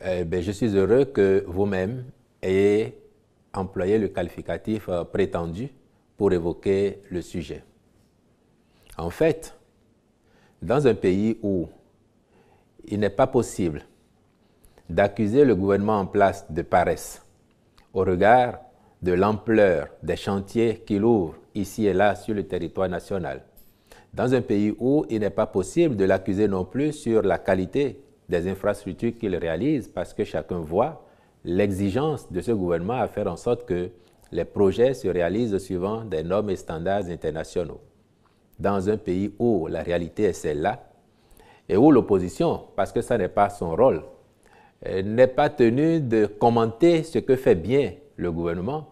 Je suis heureux que vous-même ayez employé le qualificatif prétendu pour évoquer le sujet. En fait, dans un pays où il n'est pas possible d'accuser le gouvernement en place de paresse au regard de l'ampleur des chantiers qu'il ouvre ici et là sur le territoire national, dans un pays où il n'est pas possible de l'accuser non plus sur la qualité des infrastructures qu'il réalise, parce que chacun voit l'exigence de ce gouvernement à faire en sorte que les projets se réalisent suivant des normes et standards internationaux. Dans un pays où la réalité est celle-là, et où l'opposition, parce que ça n'est pas son rôle, n'est pas tenue de commenter ce que fait bien le gouvernement,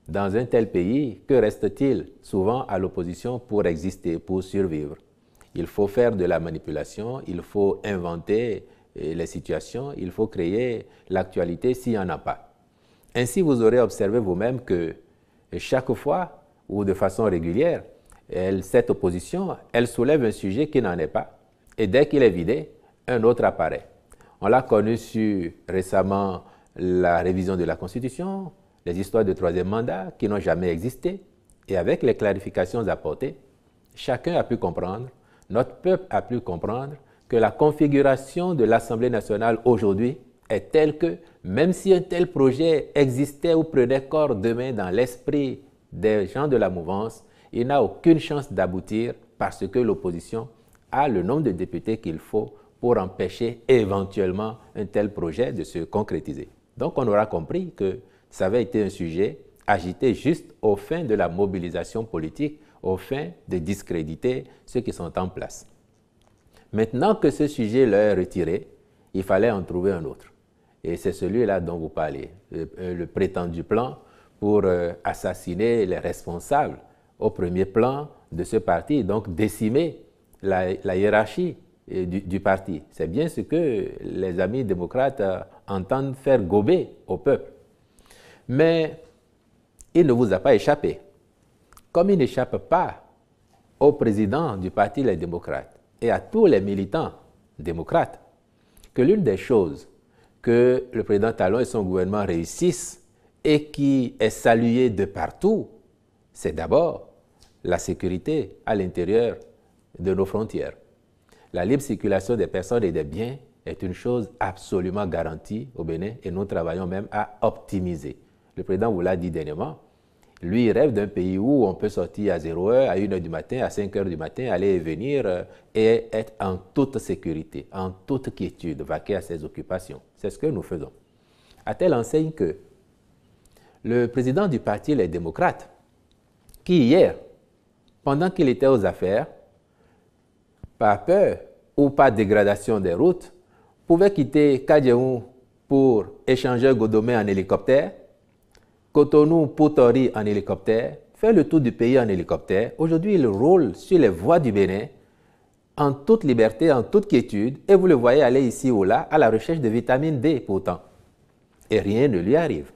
dans un tel pays, que reste-t-il souvent à l'opposition pour exister, pour survivre? Il faut faire de la manipulation, il faut inventer les situations, il faut créer l'actualité s'il n'y en a pas. Ainsi, vous aurez observé vous-même que chaque fois, ou de façon régulière, cette opposition, elle soulève un sujet qui n'en est pas. Et dès qu'il est vidé, un autre apparaît. On l'a connu sur récemment la révision de la Constitution, les histoires de troisième mandat qui n'ont jamais existé. Et avec les clarifications apportées, chacun a pu comprendre, notre peuple a pu comprendre que la configuration de l'Assemblée nationale aujourd'hui est telle que même si un tel projet existait ou prenait corps demain dans l'esprit des gens de la mouvance, il n'a aucune chance d'aboutir parce que l'opposition a le nombre de députés qu'il faut pour empêcher éventuellement un tel projet de se concrétiser. Donc on aura compris que ça avait été un sujet agité juste aux fins de la mobilisation politique, aux fins de discréditer ceux qui sont en place. Maintenant que ce sujet leur est retiré, il fallait en trouver un autre. Et c'est celui-là dont vous parlez, le prétendu plan pour assassiner les responsables au premier plan de ce parti, donc décimer la hiérarchie du parti. C'est bien ce que les amis démocrates entendent faire gober au peuple. Mais il ne vous a pas échappé. Comme il n'échappe pas au président du Parti Les Démocrates et à tous les militants démocrates, que l'une des choses que le président Talon et son gouvernement réussissent et qui est saluée de partout, c'est d'abord la sécurité à l'intérieur de nos frontières. La libre circulation des personnes et des biens est une chose absolument garantie au Bénin et nous travaillons même à optimiser. Le président vous l'a dit dernièrement, lui, il rêve d'un pays où on peut sortir à 0h, à 1h du matin, à 5h du matin, aller et venir et être en toute sécurité, en toute quiétude, vaquer à ses occupations. C'est ce que nous faisons. À telle enseigne que le président du parti Les Démocrates, qui hier, pendant qu'il était aux affaires, par peur ou par dégradation des routes, pouvait quitter Kadjeou pour échanger Godomé en hélicoptère, Cotonou pour Tori en hélicoptère, faire le tour du pays en hélicoptère. Aujourd'hui, il roule sur les voies du Bénin en toute liberté, en toute quiétude, et vous le voyez aller ici ou là à la recherche de vitamine D pourtant. Et rien ne lui arrive.